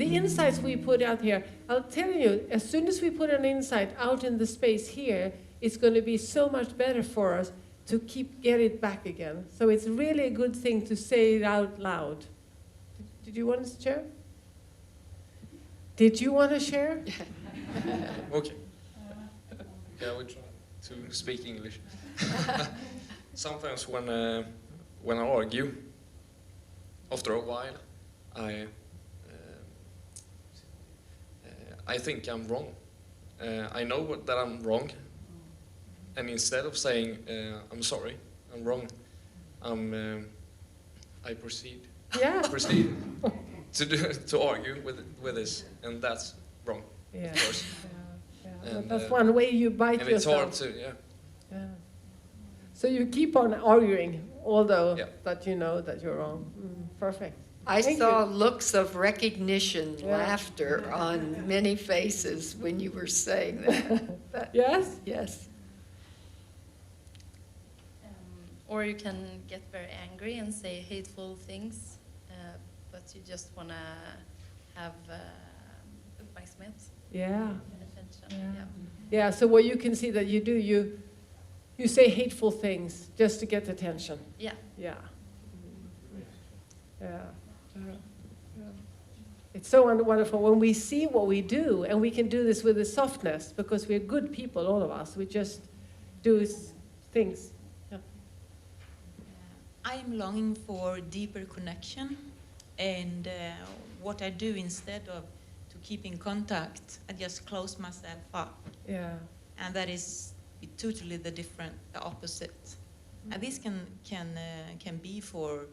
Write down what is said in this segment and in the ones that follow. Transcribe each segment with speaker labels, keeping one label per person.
Speaker 1: the insights we put out here, I'll tell you, as soon as we put an insight out in the space here, it's going to be so much better for us to get it back again. So it's really a good thing to say it out loud. Did you want to share? Did you want to share?
Speaker 2: Okay. Yeah, we try to speak English. Sometimes when I argue, after a while, I think I'm wrong. I know that I'm wrong, and instead of saying I'm sorry, I'm wrong, I proceed.
Speaker 1: Yeah.
Speaker 2: Proceed to argue with this, and that's wrong.
Speaker 1: Yeah.
Speaker 2: Of course.
Speaker 1: Yeah.
Speaker 2: And,
Speaker 1: that's one way you bite
Speaker 2: and
Speaker 1: yourself.
Speaker 2: it's hard to,
Speaker 1: Yeah. So you keep on arguing, although
Speaker 2: Yeah.
Speaker 1: that you know that you're wrong. Perfect.
Speaker 3: I
Speaker 1: Thank
Speaker 3: saw
Speaker 1: you.
Speaker 3: looks of recognition,
Speaker 1: Yeah.
Speaker 3: laughter on many faces when you were saying that.
Speaker 1: Yes?
Speaker 3: Yes.
Speaker 4: Or you can get very angry and say hateful things, but you just want to have uppmärksamhet.
Speaker 1: Yeah.
Speaker 4: Attention.
Speaker 1: Yeah. Yeah, so what you can see that you do, you say hateful things just to get attention.
Speaker 4: Yeah.
Speaker 1: Yeah. Yeah. It's so wonderful when we see what we do, and we can do this with a softness, because we're good people, all of us. We just do things. Yeah.
Speaker 5: I'm longing for deeper connection, and what I do instead of to keep in contact, I just close myself up,
Speaker 1: Yeah.
Speaker 5: and that is totally the opposite. And this can be for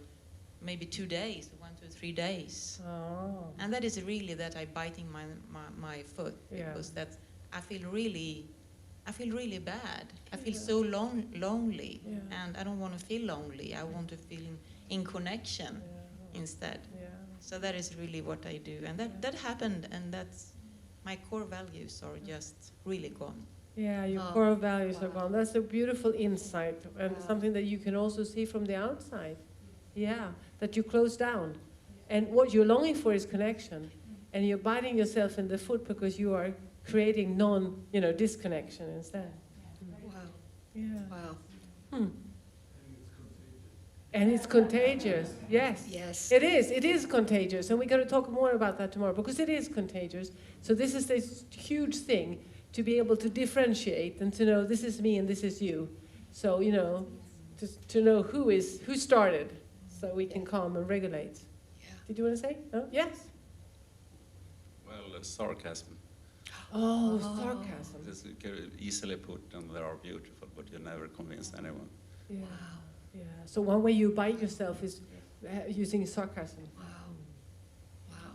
Speaker 5: maybe 2 days, 1 to 3 days,
Speaker 1: Oh.
Speaker 5: and that is really that I biting my foot,
Speaker 1: Yeah.
Speaker 5: because that I feel really bad. I feel so lonely,
Speaker 1: Yeah.
Speaker 5: and I don't want to feel lonely. I want to feel in connection instead.
Speaker 1: Yeah.
Speaker 5: So that is really what I do, and that happened, and that's my core values are just really gone.
Speaker 1: Yeah, your
Speaker 3: Oh,
Speaker 1: core values are
Speaker 3: wow.
Speaker 1: gone. That's a beautiful insight, and something that you can also see from the outside. Yeah, that you close down. And what you're longing for is connection. And you're biting yourself in the foot because you are creating disconnection instead.
Speaker 3: Wow.
Speaker 1: Yeah.
Speaker 3: Wow.
Speaker 1: And it's contagious. Yes.
Speaker 3: Yes.
Speaker 1: It is. It is contagious. And we're going to talk more about that tomorrow, because it is contagious. So this is this huge thing, to be able to differentiate and to know this is me and this is you. So, to know who started, so we can calm and regulate.
Speaker 3: Yeah.
Speaker 1: Did you want to say? No? Yes?
Speaker 6: Well, sarcasm.
Speaker 1: Oh, sarcasm.
Speaker 6: This is easily put, and they are beautiful, but you never convince anyone.
Speaker 1: Yeah. Yeah. So one way you bite yourself is using sarcasm.
Speaker 3: Wow. Wow.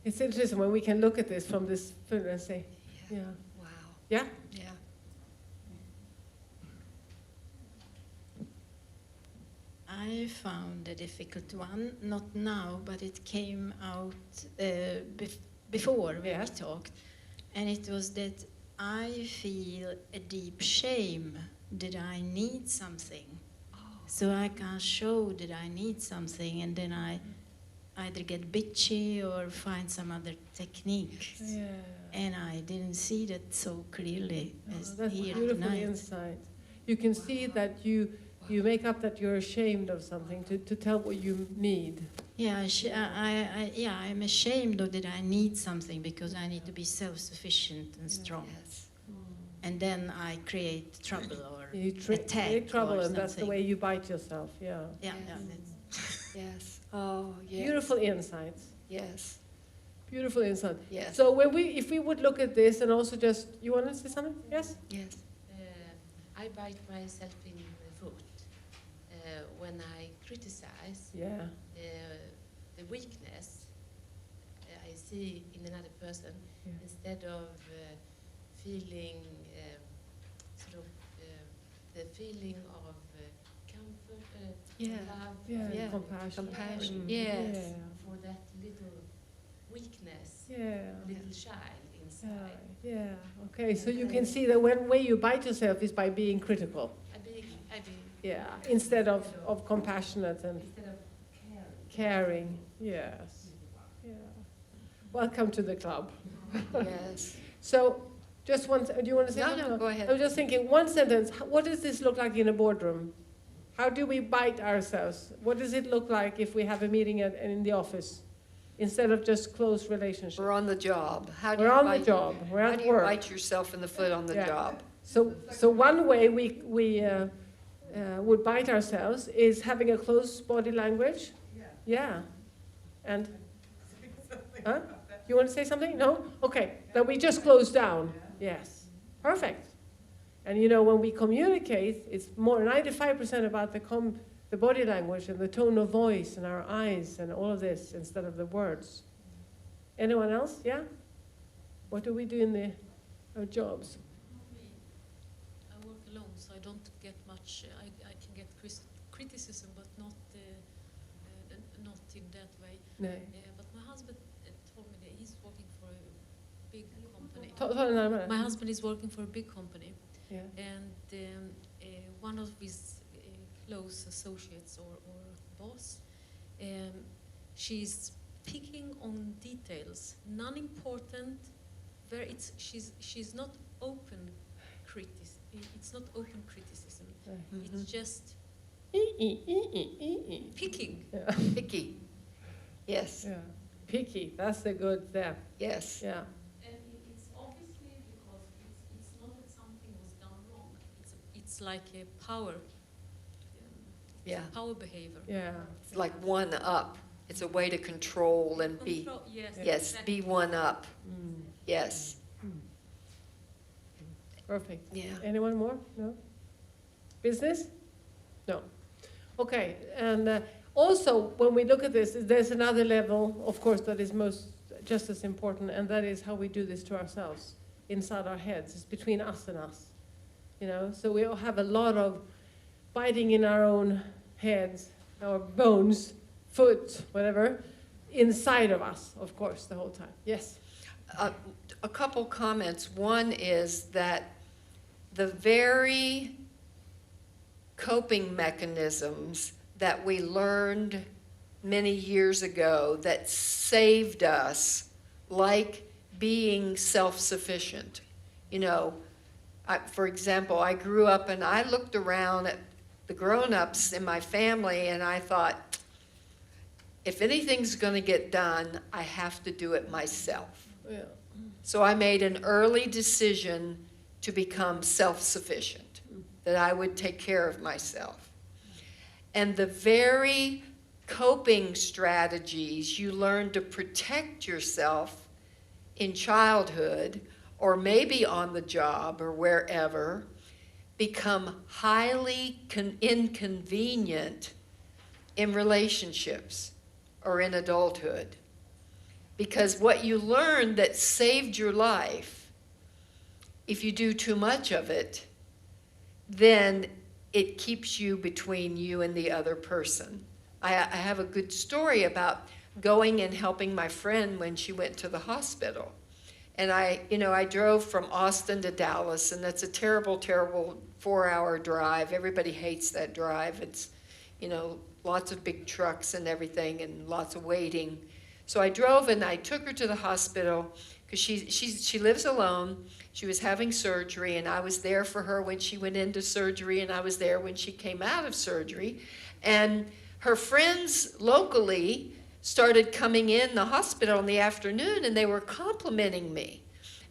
Speaker 1: It's interesting when we can look at this from this film and say, yeah.
Speaker 3: Wow.
Speaker 1: Yeah?
Speaker 3: Yeah.
Speaker 7: I found a difficult one, not now, but it came out before we
Speaker 1: Yeah.
Speaker 7: talked. And it was that I feel a deep shame that I need something. So I can show that I need something, and then I either get bitchy or find some other technique.
Speaker 1: Yeah.
Speaker 7: And I didn't see that so clearly as
Speaker 1: That's
Speaker 7: here
Speaker 1: beautiful
Speaker 7: tonight.
Speaker 1: insight. You can see that you make up that you're ashamed of something to tell what you need.
Speaker 7: Yeah, I'm ashamed of that I need something because I need to be self-sufficient and strong.
Speaker 3: Yes.
Speaker 7: And then I create trouble or
Speaker 1: You
Speaker 7: attack
Speaker 1: create trouble,
Speaker 7: or
Speaker 1: and that's the
Speaker 7: something.
Speaker 1: way you bite yourself. Yeah.
Speaker 7: Yeah,
Speaker 3: Yes. Oh, yes.
Speaker 1: Beautiful insights.
Speaker 3: Yes.
Speaker 1: Beautiful insight.
Speaker 3: Yes.
Speaker 1: So if we would look at this and also you want to say something? Yes?
Speaker 3: Yes.
Speaker 8: I bite myself in the foot when I criticize
Speaker 1: Yeah.
Speaker 8: the weakness I see in another person,
Speaker 1: Yeah.
Speaker 8: instead of feeling the feeling of comfort,
Speaker 3: Yeah.
Speaker 8: love,
Speaker 3: Yeah.
Speaker 1: Compassion.
Speaker 3: Compassion.
Speaker 1: Mm.
Speaker 3: Yes.
Speaker 1: Yeah.
Speaker 8: for that little weakness,
Speaker 1: Yeah.
Speaker 8: little child
Speaker 1: Yeah.
Speaker 8: inside.
Speaker 1: Yeah. Okay. So you can see that one way you bite yourself is by being critical.
Speaker 8: I be
Speaker 1: Yeah. Instead of compassionate and
Speaker 8: instead of caring.
Speaker 1: caring. Yes. Yeah. welcome to the club.
Speaker 3: Yes.
Speaker 1: So, just one, do you want to say
Speaker 3: No,
Speaker 1: something?
Speaker 3: no, go ahead.
Speaker 1: I was just thinking, one sentence, what does this look like in a boardroom? How do we bite ourselves? What does it look like if we have a meeting in the office, instead of just close relationship?
Speaker 3: We're on the job. How do
Speaker 1: We're
Speaker 3: you
Speaker 1: on the
Speaker 3: bite-
Speaker 1: job, we're
Speaker 3: How
Speaker 1: at
Speaker 3: do you
Speaker 1: work.
Speaker 3: bite yourself in the foot on the
Speaker 1: Yeah.
Speaker 3: job?
Speaker 1: So one way we would bite ourselves is having a close body language. Yeah. And, huh? You want to say something? No? Okay, then we just close down. Yes. Perfect. And you know, when we communicate, it's more 95% about the body language and the tone of voice and our eyes and all of this instead of the words. Anyone else? Yeah? What do we do in our jobs?
Speaker 9: I work alone, so I don't get much. I can get criticism, but not in that way.
Speaker 1: No.
Speaker 9: But my husband told me that he's working for a big company.
Speaker 1: Ta det närmare.
Speaker 9: My husband is working for a big company,
Speaker 1: Yeah.
Speaker 9: and one of his close associates or boss, she's picking on details, non-important. She's not open criticism. It's not open criticism. It's just picking.
Speaker 1: Yeah.
Speaker 3: Picky. Yes.
Speaker 1: Yeah. Picky. That's the good there.
Speaker 3: Yes.
Speaker 1: Yeah.
Speaker 9: And it's obviously because it's not that something was done wrong. It's like a power.
Speaker 3: Yeah.
Speaker 9: Power behavior.
Speaker 1: Yeah.
Speaker 3: It's like one up. It's a way to control and be.
Speaker 9: Yes.
Speaker 3: Yes.
Speaker 9: Exactly.
Speaker 3: Be one up.
Speaker 1: Mm.
Speaker 3: Yes.
Speaker 1: Perfect.
Speaker 3: Yeah.
Speaker 1: Anyone more? No? Business? No. Okay. And also, when we look at this, there's another level, of course, that is just as important, and that is how we do this to ourselves inside our heads. It's between us and us. You know, so we all have a lot of biting in our own heads, our bones, foot, whatever, inside of us, of course, the whole time. Yes?
Speaker 3: A couple comments. One is that the very coping mechanisms that we learned many years ago that saved us, like being self-sufficient. You know, for example, I grew up and I looked around at the grown-ups in my family and I thought, if anything's going to get done, I have to do it myself.
Speaker 1: Yeah.
Speaker 3: So I made an early decision to become self-sufficient, that I would take care of myself. And the very coping strategies you learn to protect yourself in childhood, or maybe on the job or wherever, become highly inconvenient in relationships or in adulthood. Because what you learned that saved your life, if you do too much of it, then it keeps you between you and the other person. I have a good story about going and helping my friend when she went to the hospital. And I drove from Austin to Dallas, and that's a terrible, terrible 4-hour drive. Everybody hates that drive. It's, lots of big trucks and everything and lots of waiting. So I drove and I took her to the hospital because she lives alone. She was having surgery, and I was there for her when she went into surgery, and I was there when she came out of surgery. And her friends locally started coming in the hospital in the afternoon, and they were complimenting me.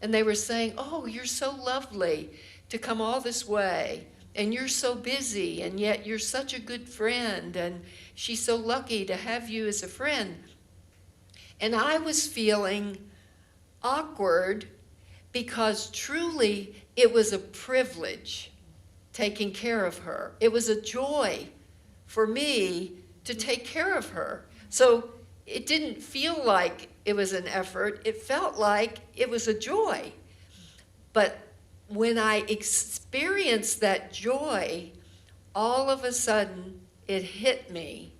Speaker 3: And they were saying, "Oh, you're so lovely to come all this way, and you're so busy, and yet you're such a good friend, and she's so lucky to have you as a friend." And I was feeling awkward because truly it was a privilege taking care of her. It was a joy for me to take care of her. So it didn't feel like it was an effort. It felt like it was a joy. But when I experienced that joy, all of a sudden it hit me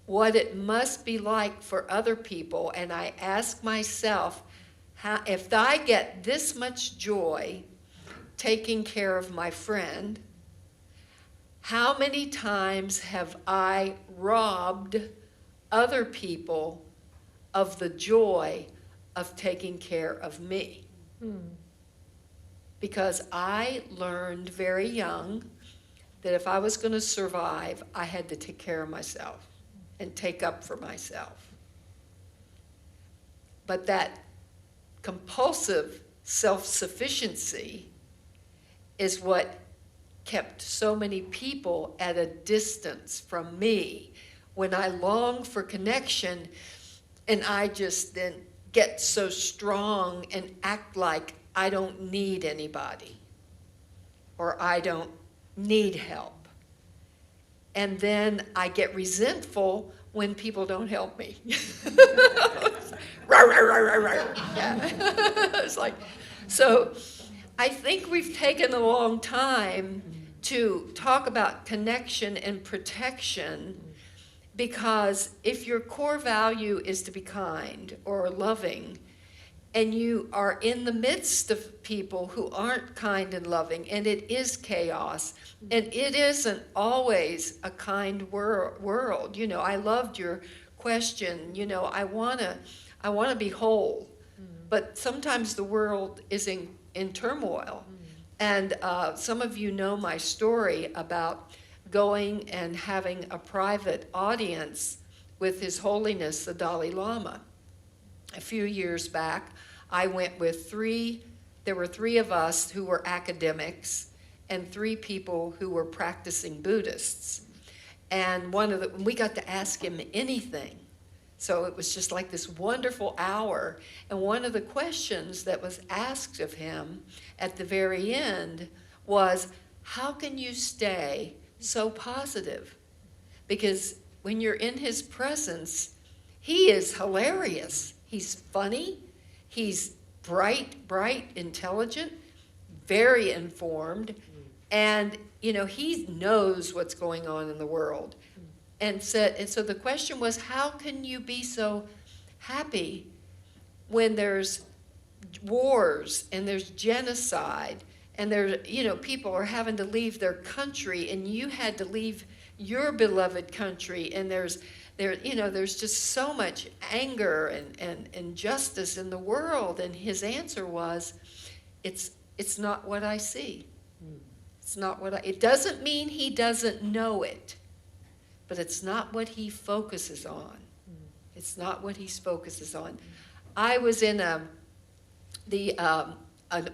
Speaker 3: what it must be like for other people. And I asked myself, if I get this much joy taking care of my friend, how many times have I robbed other people of the joy of taking care of me. Because I learned very young that if I was going to survive, I had to take care of myself and take up for myself. But that compulsive self-sufficiency is what kept so many people at a distance from me. When I long for connection, and I just then get so strong and act like I don't need anybody, or I don't need help. And then I get resentful when people don't help me. Yeah. It's like, so I think we've taken a long time to talk about connection and protection, because if your core value is to be kind or loving, and you are in the midst of people who aren't kind and loving, and it is chaos, and it isn't always a kind world. You know, I loved your question. You know, I wanna be whole, but sometimes the world is in turmoil. And some of you know my story about going and having a private audience with His Holiness the Dalai Lama. A few years back, I went with there were 3 of us who were academics and 3 people who were practicing Buddhists. And we got to ask him anything. So it was just like this wonderful hour. And one of the questions that was asked of him at the very end was, how can you stay so positive? Because when you're in his presence, he is hilarious. He's funny. He's bright, intelligent, very informed. And, you know, he knows what's going on in the world. And so the question was, how can you be so happy when there's wars and there's genocide and there's, you know, people are having to leave their country and you had to leave your beloved country, and there's just so much anger and injustice in the world. And his answer was, it's not what I see. It's not it doesn't mean he doesn't know it. But it's not what he focuses on. It's not what he focuses on. I was in an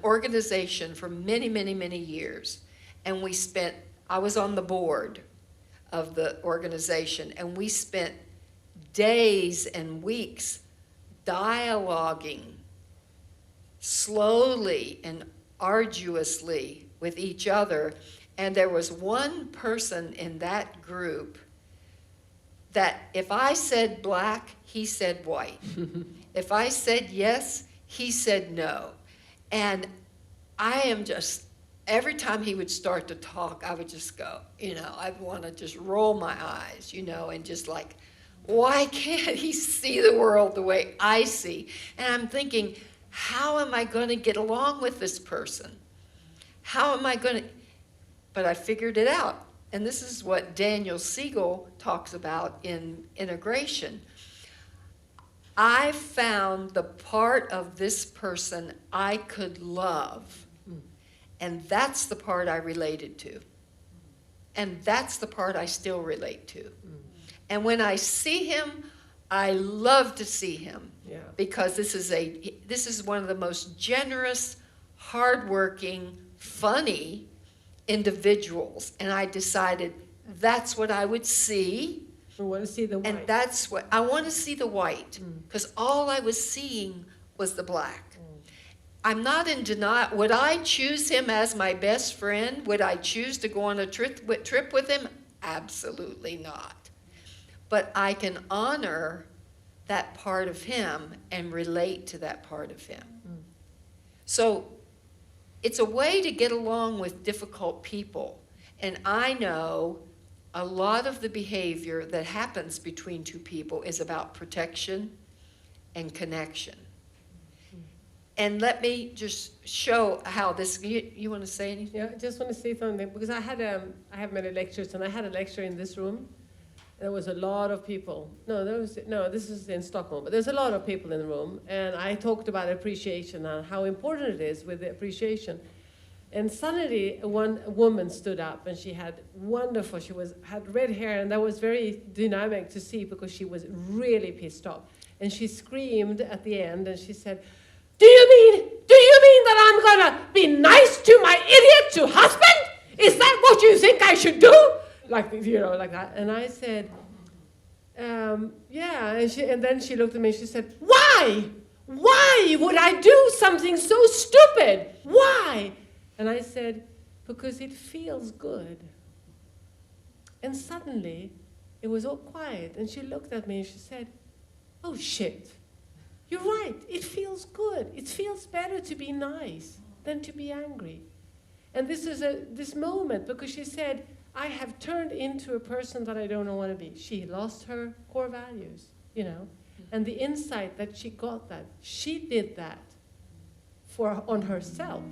Speaker 3: organization for many years, and I was on the board of the organization, and we spent days and weeks dialoguing slowly and arduously with each other. And there was one person in that group that if I said black, he said white. If I said yes, he said no. And I am just, every time he would start to talk, I would just go, you know, I'd want to just roll my eyes, you know, and just like, why can't he see the world the way I see? And I'm thinking, how am I going to get along with this person? How am I going to? But I figured it out. And this is what Daniel Siegel talks about in Integration. I found the part of this person I could love. And that's the part I related to. And that's the part I still relate to. And when I see him, I love to see him.
Speaker 1: Yeah.
Speaker 3: Because this is one of the most generous, hardworking, funny individuals. And I decided that's what I would see.
Speaker 1: I want to see the white.
Speaker 3: And that's what I want to see, the white, because all I was seeing was the black. I'm not in denial. Would I choose him as my best friend? Would I choose to go on a trip with him? Absolutely not. But I can honor that part of him and relate to that part of him. So it's a way to get along with difficult people. And I know a lot of the behavior that happens between 2 people is about protection and connection. And let me just show how this, you want to say anything?
Speaker 1: Yeah, I just want to say something, because I have many lectures, and I had a lecture in this room, There was a lot of people. This is in Stockholm, but there's a lot of people in the room. And I talked about appreciation and how important it is with the appreciation. And suddenly one woman stood up, and she had had red hair, and that was very dynamic to see because she was really pissed off. And she screamed at the end, and she said, do you mean that I'm gonna be nice to my idiot husband? Is that what you think I should do? Like that. And I said, yeah. And then she looked at me and she said, why? Why would I do something so stupid? Why? And I said, because it feels good. And suddenly, it was all quiet. And she looked at me and she said, oh shit, you're right. It feels good. It feels better to be nice than to be angry. And this is this moment, because she said, I have turned into a person that I don't want to be. She lost her core values, and the insight that she got that, she did that on herself.